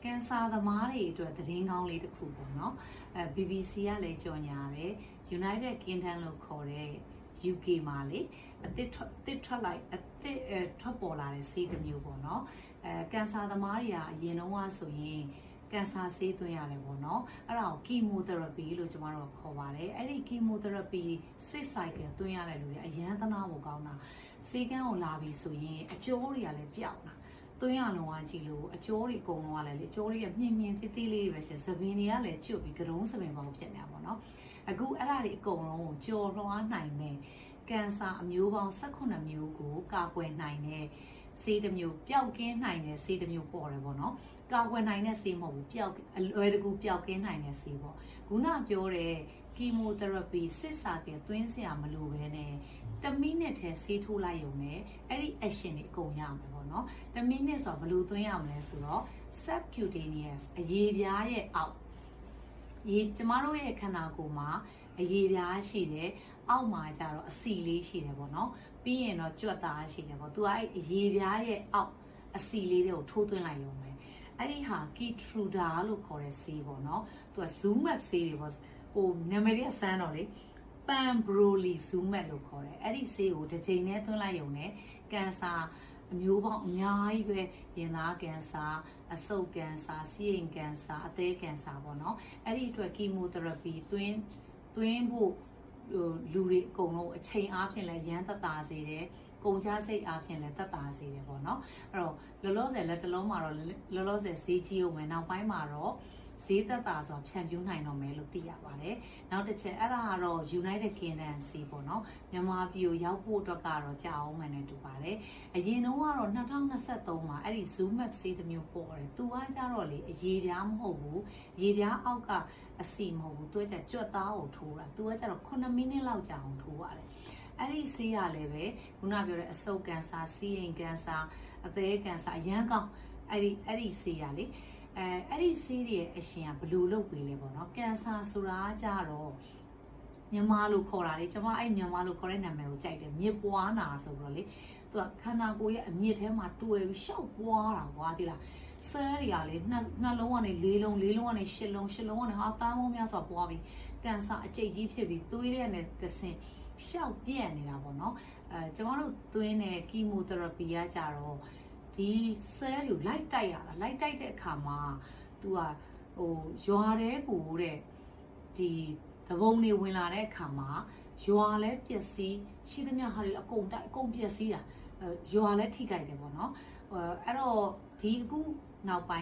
ကန်ဆာသမားတွေအတွက်သတင်းကောင်းလေးတစ်ခုပေါ့နော်BBC ကလည်းကြော်ညာတယ် United Kingdom လို့ခေါ်တဲ့ UK မှာလေအသစ်ထွက်ပေါ်လာတဲ့ဆေးတစ်မျိုးပေါ့နော်ကန်ဆာသမားတွေကအရင်တော့ဆိုရင်ကန်ဆာဆေးသွင်းရတယ်ပေါ့နော်အဲ့ဒါကို chemotherapy လို့ကျမတို့ခေါ်ပါတယ်အဲ့ဒီ chemotherapy 6 cycle သွင်းရတဲ့လူတွေအရန်သနာဖို့ကောင်းတာဆေးကန်းကိုလာပြီဆိုရင်အကျိုးတွေကလည်းပြောက်တာသွင်းရလုံးဝကြည့်လို့အကျိုးတွေအကုန်လုံးကလည်းလေအကျိုးတွေကမြင်သေးသေးလေးပဲရှင်သပင်တွေကလည်းကျွတ်ပြီးကရုံးသပင်ပေါင်းဖြစ်နေတာပေါ့နော်အခုအဲ့ဒါတွေအကုန်လုံးကိုကြော်လွှားနိုင်တဲ့ကန်ဆာအမျိုးပေါင်း18မျိုးကိုကာကွယ်နိုင်တဲ့ဆေးတစ်မျိုးပျောက်ကင်းနိုင်တဲ့ဆေးတစ်မျိုးပေါ်တယ်ပေါ့နော်ကာကွယ်နိုင်တဲ့ဆေးမဟုတ်ဘူးပျောက်အလွယ်တကူပျောက်ကင်းနိုင်တဲ့ဆေးပေါ့ခုနပြောတဲ့ chemotherapy 6 cycle သွင်းစရာမလိုဘဲနဲ့1 minute ထဲဆေးထိုးလိုက်ရုံနဲ့အဲ့ဒီ action တွေအကုန်ရမယ်ပေါ့နော်1 minute ဆိုတာဘယ်လိုသွင်းရမလဲဆိုတော့ subcutaneous အရေပြားရဲ့အောက်ကျမတို့ရဲ့ခန္ဓာကိုယ်မှာအရေပြားရှိတယ်အောက်မှာကျတော့အစီလေးရှိတယ်ပေါ့နော်ပြီးရင်တော့ကြွက်သားရှိတယ်ပေါ့သူကအဲ့အရေပြားရဲ့အောက်အစီလေးတွေကိုထိုးသွင်းလိုက်ရုံပဲအဲ့ဒီဟာ Keytruda လို့ခေါ်တဲ့ဆေးပေါ့နော်သူက Zumab ဆေးတွေပေါ့ဟိုနာမည်လေးဆန်းတော့လေPembrolizumab လို့ခေါ်တယ်အဲ့ဒီဆေးကိုတစ်ချိန်နဲ့သွင်းလိုက်ရုံနဲ့ကန်ဆာအမျိုးပေါင်းအများကြီးပဲရင်သားကန်ဆာအဆုပ်ကန်ဆာဆီးအိမ်ကန်ဆာအသည်းကန်ဆာပေါ့နော်အဲ့ဒီအတွက် chemotherapy သွင်းဖို့လူတွေအကုန်လုံးအချိန်အားဖြင့်လည်းရမ်းသက်သာစေတယ်ကုန်ကြစိတ်အားဖြင့်လည်းသက်သာစေတယ်ပေါ့နော်အဲ့တော့လောလောဆယ်လက်တလုံးမှာတော့လောလောဆယ်ဈေးကြီးအောင်မယ်နောက်ပိုင်းမှာတော့ဈေးသက်သာစွာဖြန့်ဖြူးနိုင်တော့မယ်လို့သိရပါတယ်နောက်တစ်ချက်အဲ့ဒါကတော့ United Kingdom စီးပေါ့နော်မြန်မာပြည်ကိုရောက်ဖို့အတွက်ကတော့ကြာအောင်မှန်နေတူပါတယ်အရင်တုန်းကတော့2023မှာအဲ့ဒီ Zumab ဆေးတစ်မျိုးပေါ်တယ်သူကကြတော့လေအရေပြားမဟုတ်ဘူးရေပြားအောက်ကအစီမဟုတ်ဘူးသူကကြွက်သားကိုထိုးတာသူကကြတော့9 မိနစ်လောက်ကြာအောင်ထိုးရတယ်အဲ့ဒီဆေးရလည်းပဲခုနပြောတဲ့အဆုပ်ကန်ဆာဆီးအိမ်ကန်ဆာအသည်းကန်ဆာအရန်ကောင်းအဲ့ဒီဆေးရလေအဲ့ဒီဆေးတွေရဲ့အရှင်ကဘယ်လိုလုပ်ပေးလဲပေါ့နော်ကန်ဆာဆိုတာကြတော့မြန်မာလို့ခေါ်တာလေကျွန်မအဲ့မြန်မာလို့ခေါ်တဲ့နာမည်ကိုကြိုက်တယ်မြစ်ပွားနာဆိုတော့လေသူကခန္ဓာကိုယ်ရဲ့အမြစ်ထဲမှာတွယ်ပြီးရှောက်ပွားတာကွာဒီလားဆဲတွေကလေနှလုံးကနေ4လုံး4လုံးကနေ8လုံး8လုံးကနေဟာတန်းပေါင်းများစွာပွားပြီးကန်ဆာအကျိတ်ကြီးဖြစ်ပြီးသွေးထဲနဲ့တဆင်ရှောက်ပြန့်နေတာပေါ့နော်ကျွန်တော်တို့သွင်းတဲ့ chemotherapy ကကြတော့ဒီဆဲကိုလိုက်တိုက်ရတာလိုက်တိုက်တဲ့အခါမှာ तू ကဟိုရွာတဲ့ကိုတဲ့ဒီသဘုံတွေဝင်လာတဲ့အခါမှာရွာလဲပျက်စီးရှိသမျှဟာတွေအကုန်တိုက်အကုန်ပျက်စီးတာရွာလဲထိကြိုက်တယ်ပေါ့နော်အဲ့တော့ဒီအခုနောက်ပိုင်း